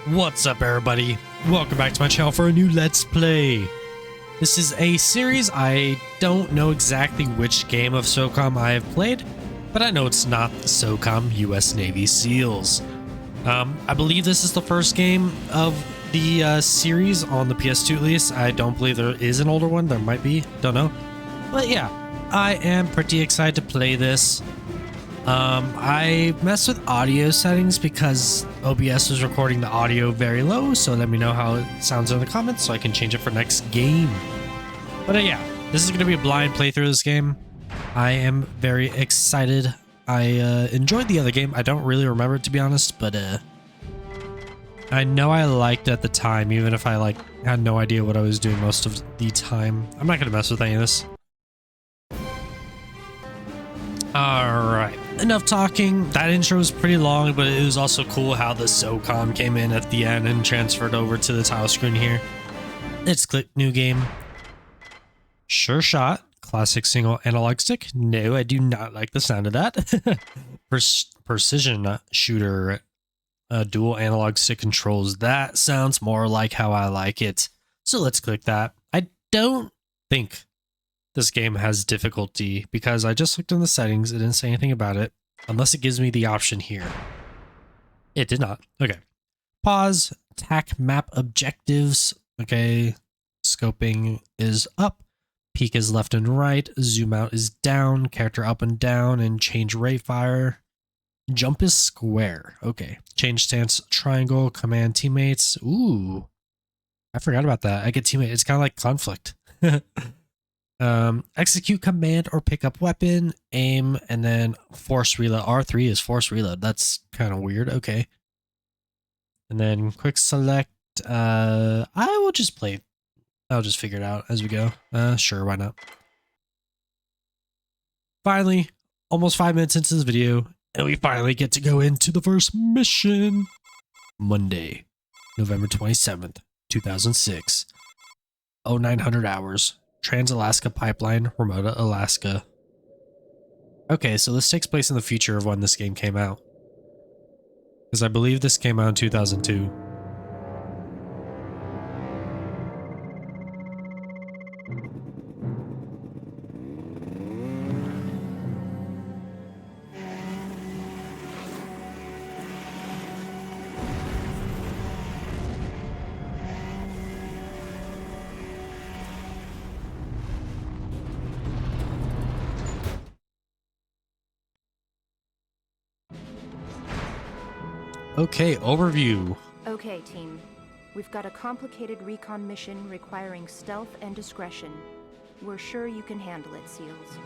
What's up, everybody? Welcome back to my channel for a new Let's Play. This is a series. I don't know exactly which game of Socom I have played, but I know it's not the Socom U.S. Navy SEALs. I believe this is the first game of the series on the PS2 at least. I don't believe there is an older one. There might be. Don't know. But yeah, I am pretty excited to play this. I messed with audio settings because OBS was recording the audio very low, so let me know how it sounds in the comments so I can change it for next game. But yeah, this is going to be a blind playthrough of this game. I am very excited. I enjoyed the other game. I don't really remember it, to be honest, but I know I liked it at the time, even if I had no idea what I was doing most of the time. I'm not going to mess with any of this. Alright, enough talking. That intro was pretty long, but it was also cool how the SOCOM came in at the end and transferred over to the title screen here. Let's click new game. Sure shot. Classic single analog stick. No, I do not like the sound of that. Precision shooter. Dual analog stick controls. That sounds more like how I like it. So let's click that. I don't think this game has difficulty because I just looked in the settings. It didn't say anything about it unless it gives me the option here. It did not. Okay. Pause. Tac map objectives. Okay. Scoping is up. Peek is left and right. Zoom out is down. Character up and down. And change rate fire. Jump is square. Okay. Change stance triangle. Command teammates. Ooh. I forgot about that. I get teammate. It's kind of like conflict. Execute command or pick up weapon, aim, and then force reload. R3 is force reload. That's kind of weird. Okay. And then quick select. I will just play. I'll just figure it out as we go. Sure, why not? Finally, almost 5 minutes into this video, and we finally get to go into the first mission. Monday, November 27th, 2006. 0900 hours. Trans-Alaska Pipeline, Remote Alaska. Okay, so this takes place in the future of when this game came out. Because I believe this came out in 2002. Okay, overview. Okay, team. We've got a complicated recon mission requiring stealth and discretion. We're sure you can handle it, SEALs.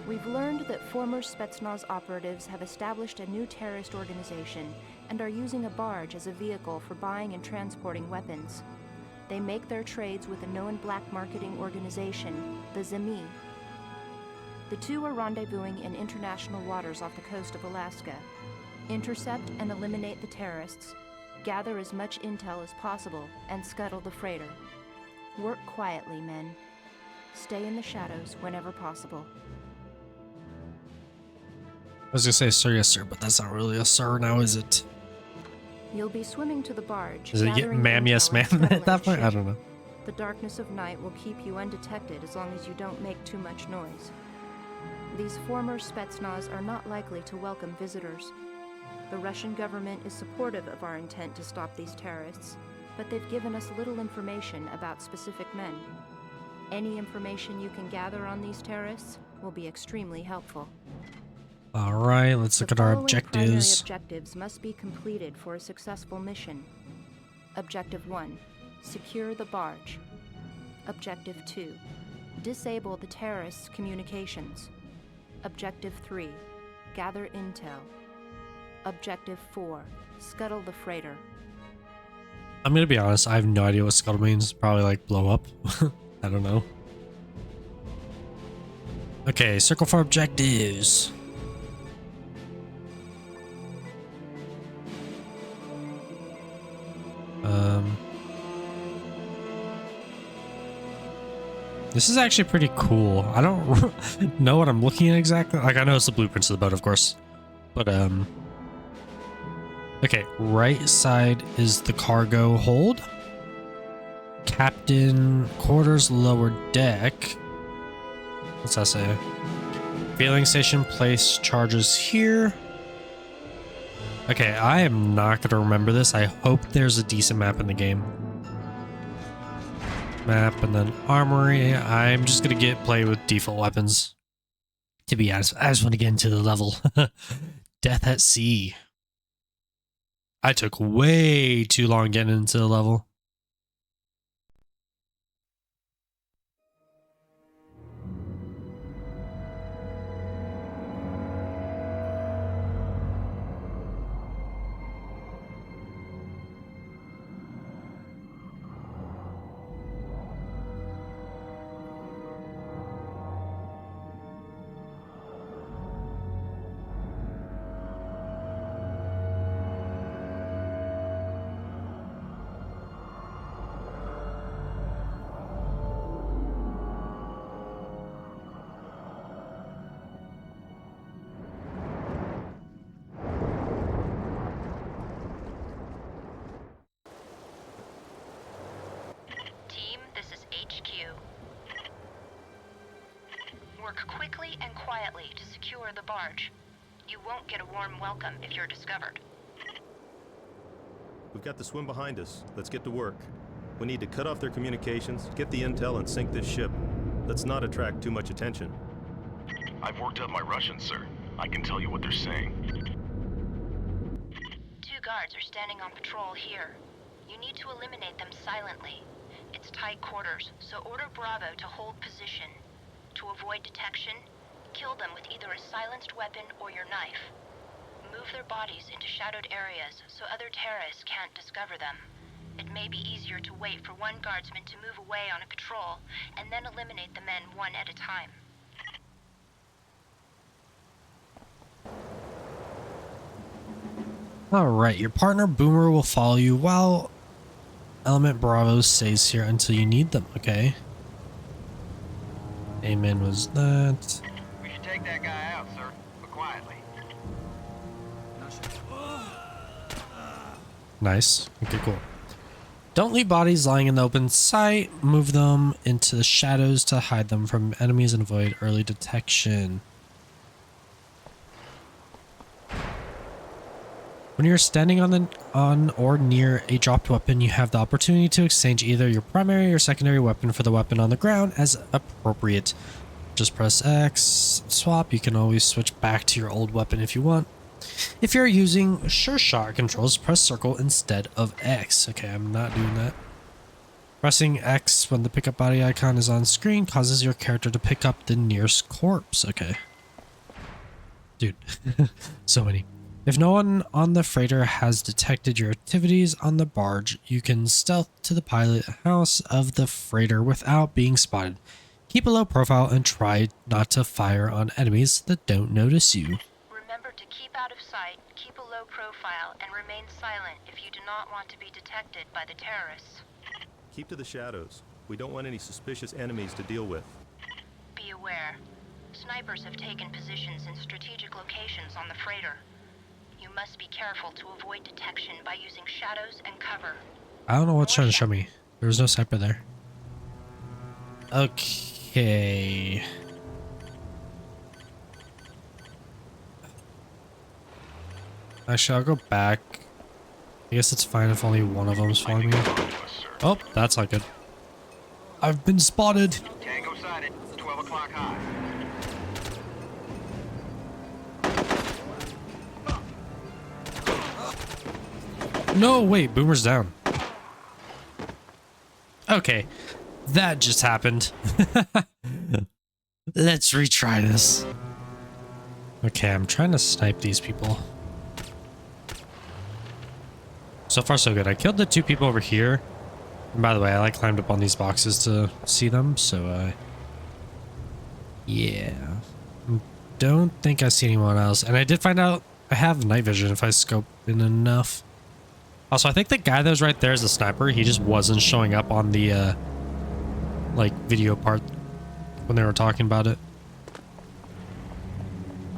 We've learned that former Spetsnaz operatives have established a new terrorist organization and are using a barge as a vehicle for buying and transporting weapons. They make their trades with a known black marketing organization, the Zemi. The two are rendezvousing in international waters off the coast of Alaska. Intercept and eliminate the terrorists, gather as much intel as possible, and scuttle the freighter. Work quietly, men. Stay in the shadows whenever possible. I was gonna say sir, yes sir, but that's not really a sir now, is it? You'll be swimming to the barge. Is it get ma'am, yes ma'am at that point? I don't know. The darkness of night will keep you undetected as long as you don't make too much noise. These former Spetsnaz are not likely to welcome visitors. The Russian government is supportive of our intent to stop these terrorists, but they've given us little information about specific men. Any information you can gather on these terrorists will be extremely helpful. All right, let's look at our objectives. Primary objectives must be completed for a successful mission. Objective 1, secure the barge. Objective 2, disable the terrorists' communications. Objective 3, gather intel. Objective 4, scuttle the freighter. I'm gonna be honest, I have no idea what scuttle means. Probably like blow up. I don't know. Okay, circle for objectives. This is actually pretty cool. I don't know what I'm looking at exactly. Like, I know it's the blueprints of the boat, of course, but Okay, right side is the cargo hold. Captain quarters lower deck. What's that say? Fueling station place charges here. Okay, I am not going to remember this. I hope there's a decent map in the game. Map and then armory. I'm just going to play with default weapons. To be honest, I just want to get into the level. Death at sea. I took way too long getting into the level. Work quickly and quietly to secure the barge. You won't get a warm welcome if you're discovered. We've got the swim behind us. Let's get to work. We need to cut off their communications, get the intel, and sink this ship. Let's not attract too much attention. I've worked up my Russian, sir. I can tell you what they're saying. 2 guards are standing on patrol here. You need to eliminate them silently. It's tight quarters, so order Bravo to hold position. To avoid detection, kill them with either a silenced weapon or your knife. Move their bodies into shadowed areas so other terrorists can't discover them. It may be easier to wait for one guardsman to move away on a patrol and then eliminate the men one at a time. Alright, your partner Boomer will follow you while Element Bravo stays here until you need them, okay? Amen was that. We should take that guy out, sir, but quietly. Nice. Okay, cool. Don't leave bodies lying in the open sight. Move them into the shadows to hide them from enemies and avoid early detection. When you're standing on or near a dropped weapon, you have the opportunity to exchange either your primary or secondary weapon for the weapon on the ground as appropriate. Just press X, swap. You can always switch back to your old weapon if you want. If you're using sure shot controls, press circle instead of X. Okay, I'm not doing that. Pressing X when the pickup body icon is on screen causes your character to pick up the nearest corpse. Okay. Dude, so many. If no one on the freighter has detected your activities on the barge, you can stealth to the pilot house of the freighter without being spotted. Keep a low profile and try not to fire on enemies that don't notice you. Remember to keep out of sight, keep a low profile, and remain silent if you do not want to be detected by the terrorists. Keep to the shadows. We don't want any suspicious enemies to deal with. Be aware. Snipers have taken positions in strategic locations on the freighter. You must be careful to avoid detection by using shadows and cover. I don't know what's trying to show me. There was no sniper there. Okay. Actually, I'll go back. I guess it's fine if only one of them is following me. Oh, that's not good. I've been spotted. Tango sighted, 12 o'clock high. No, wait, Boomer's down. Okay, that just happened. Let's retry this. Okay, I'm trying to snipe these people. So far, so good. I killed the 2 people over here. And by the way, I climbed up on these boxes to see them, so yeah. Don't think I see anyone else. And I did find out I have night vision if I scope in enough. Also, I think the guy that was right there is the sniper. He just wasn't showing up on the, like, video part when they were talking about it.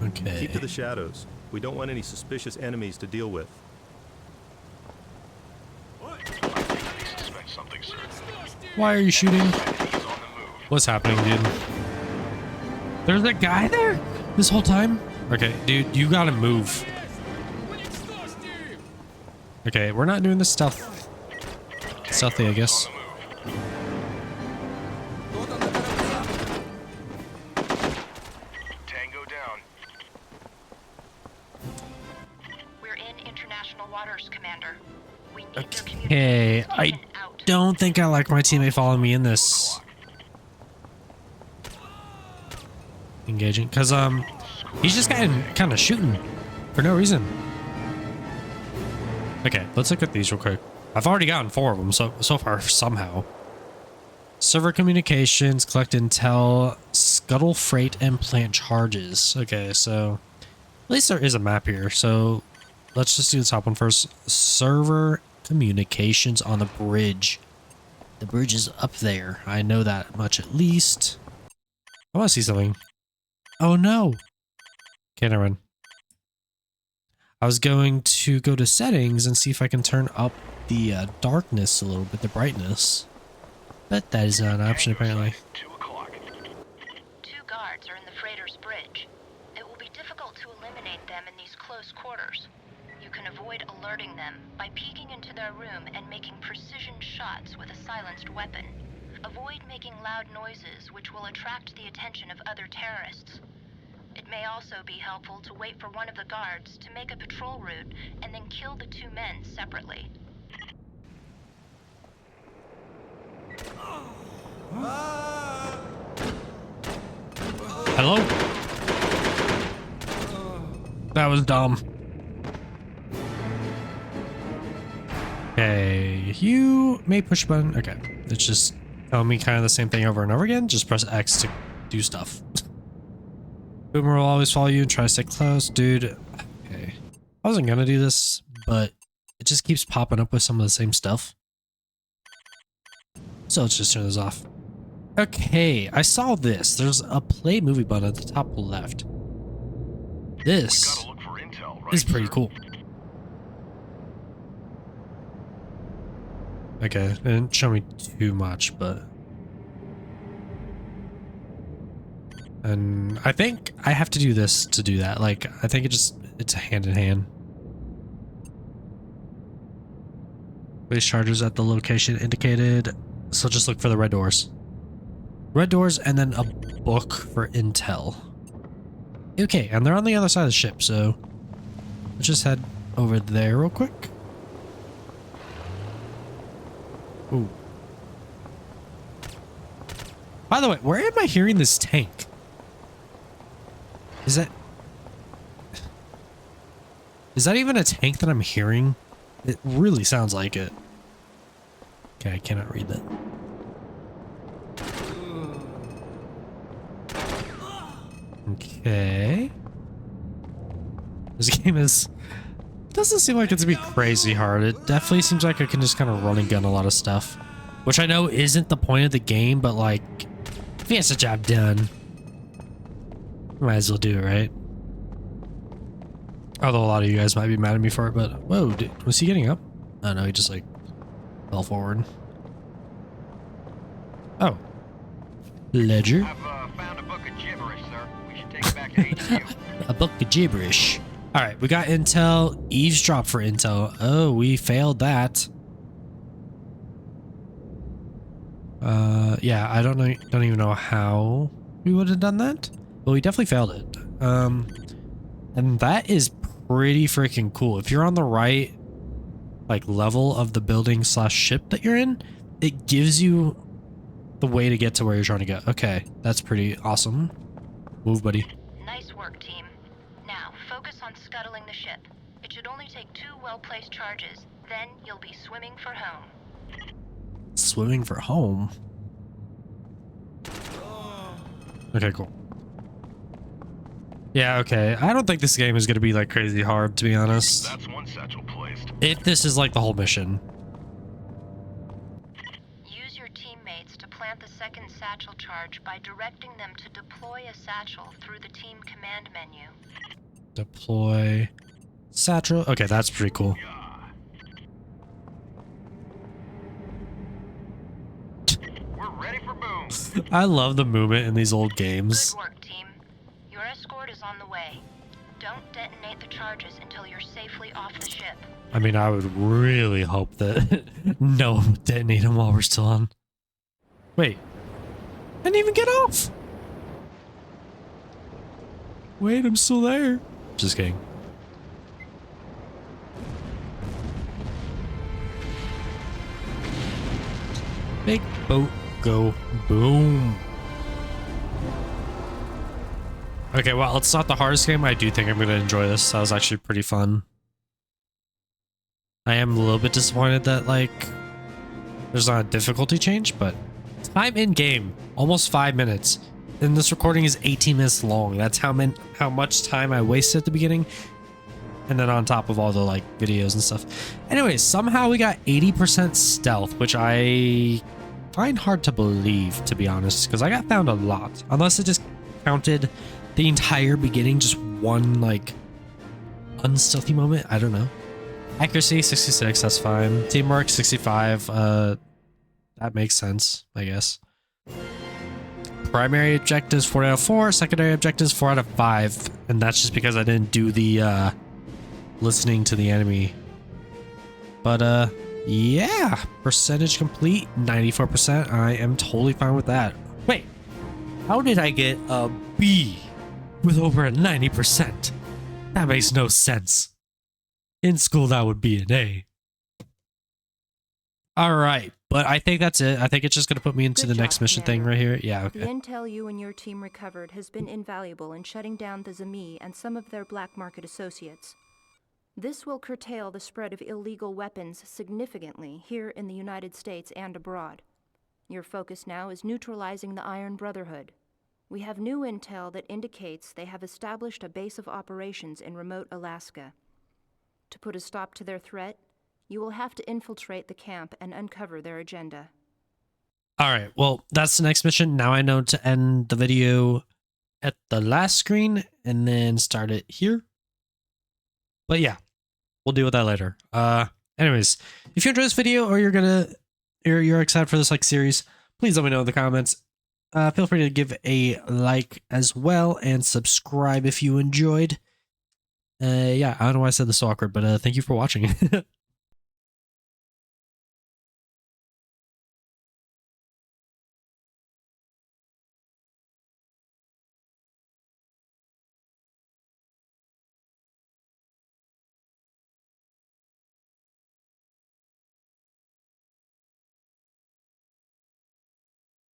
Okay. Keep to the shadows. We don't want any suspicious enemies to deal with. Why are you shooting? What's happening, dude? There's a guy there this whole time? Okay, dude, you gotta move. Okay, we're not doing this stealthy, I guess. Tango down. We're in international waters, Commander. We need your Okay, I communication out. don't think I like my teammate following me in this. Engaging, because he's just kind of shooting for no reason. Okay, let's look at these real quick. I've already gotten 4 of them so far somehow. Server communications, collect intel, scuttle freight, and plant charges. Okay, so at least there is a map here. So let's just do the top one first. Server communications on the bridge. The bridge is up there. I know that much at least. I want to see something. Oh no. Okay, never mind. I was going to go to settings and see if I can turn up the darkness a little bit, the brightness. But that is not an option apparently. 2 o'clock. 2 guards are in the freighter's bridge. It will be difficult to eliminate them in these close quarters. You can avoid alerting them by peeking into their room and making precision shots with a silenced weapon. Avoid making loud noises which will attract the attention of other terrorists. It may also be helpful to wait for one of the guards to make a patrol route and then kill the 2 men separately. Hello? That was dumb. Okay, you may push a button. Okay, it's just telling me kind of the same thing over and over again. Just press X to do stuff. Boomer will always follow you and try to stay close. Dude, okay. I wasn't gonna do this, but it just keeps popping up with some of the same stuff. So let's just turn this off. Okay, I saw this. There's a play movie button at the top left. This Gotta look for intel, right, is pretty sir? cool. Okay, it didn't show me too much, but... And I think I have to do this to do that. Like, I think it's hand in hand. Place charges at the location indicated. So just look for the red doors. Red doors and then a book for intel. Okay, and they're on the other side of the ship, so let's just head over there real quick. Ooh. By the way, where am I hearing this tank? Is that even a tank that I'm hearing? It really sounds like it. Okay, I cannot read that. Okay. This game doesn't seem like it's gonna be crazy hard. It definitely seems like I can just kind of run and gun a lot of stuff. Which I know isn't the point of the game, but like, if he has the job done, might as well do it, right? Although a lot of you guys might be mad at me for it, but whoa, was he getting up? Oh no, he just like fell forward. Oh. Ledger. I've found a book of gibberish, sir. We should take it back to HQ. A book of gibberish. All right, we got intel. Eavesdrop for intel. Oh, we failed that. Yeah, I don't even know how we would have done that, but we definitely failed it. And that is pretty freaking cool. If you're on the right, like, level of the building slash ship that you're in, it gives you the way to get to where you're trying to go. Okay, that's pretty awesome. Move, buddy. Nice work, team. Now, focus on scuttling the ship. It should only take 2 well-placed charges. Then you'll be swimming for home. Swimming for home? Okay, cool. Yeah, okay. I don't think this game is going to be like crazy hard, to be honest. That's one satchel placed. If this is like the whole mission. Use your teammates to plant the second satchel charge by directing them to deploy a satchel through the team command menu. Deploy satchel. Okay, that's pretty cool. I love the movement in these old games. Good work, team. Your escort is on the way. Don't detonate the charges until you're safely off the ship. I mean, I would really hope that no detonate them while we're still on. Wait. I didn't even get off. Wait, I'm still there. Just kidding. Big boat go boom. Okay, well, it's not the hardest game. I do think I'm going to enjoy this. That was actually pretty fun. I am a little bit disappointed that, like, there's not a difficulty change, but time in game, almost 5 minutes. And this recording is 18 minutes long. That's how much time I wasted at the beginning. And then on top of all the, like, videos and stuff. Anyways, somehow we got 80% stealth, which I find hard to believe, to be honest, because I got found a lot. Unless it just counted the entire beginning, just one, like, unstealthy moment. I don't know. Accuracy, 66, that's fine. Teamwork, 65. That makes sense, I guess. Primary objectives, 4 out of 4. Secondary objectives, 4 out of 5. And that's just because I didn't do the, listening to the enemy. But, yeah. Percentage complete, 94%. I am totally fine with that. Wait. How did I get a B with over a 90%? That makes no sense. In school, that would be an A. All right, but I think that's it. I think it's just going to put me into the next mission thing right here. Yeah, The okay. intel you and your team recovered has been invaluable in shutting down the Zami and some of their black market associates. This will curtail the spread of illegal weapons significantly here in the United States and abroad. Your focus now is neutralizing the Iron Brotherhood. We have new intel that indicates they have established a base of operations in remote Alaska. To put a stop to their threat, you will have to infiltrate the camp and uncover their agenda. All right, well, that's the next mission. Now I know to end the video at the last screen and then start it here. But yeah, we'll deal with that later. Anyways, if you enjoyed this video or you're excited for this like series, please let me know in the comments. Feel free to give a like as well and subscribe if you enjoyed. Yeah, I don't know why I said this so awkward, but thank you for watching.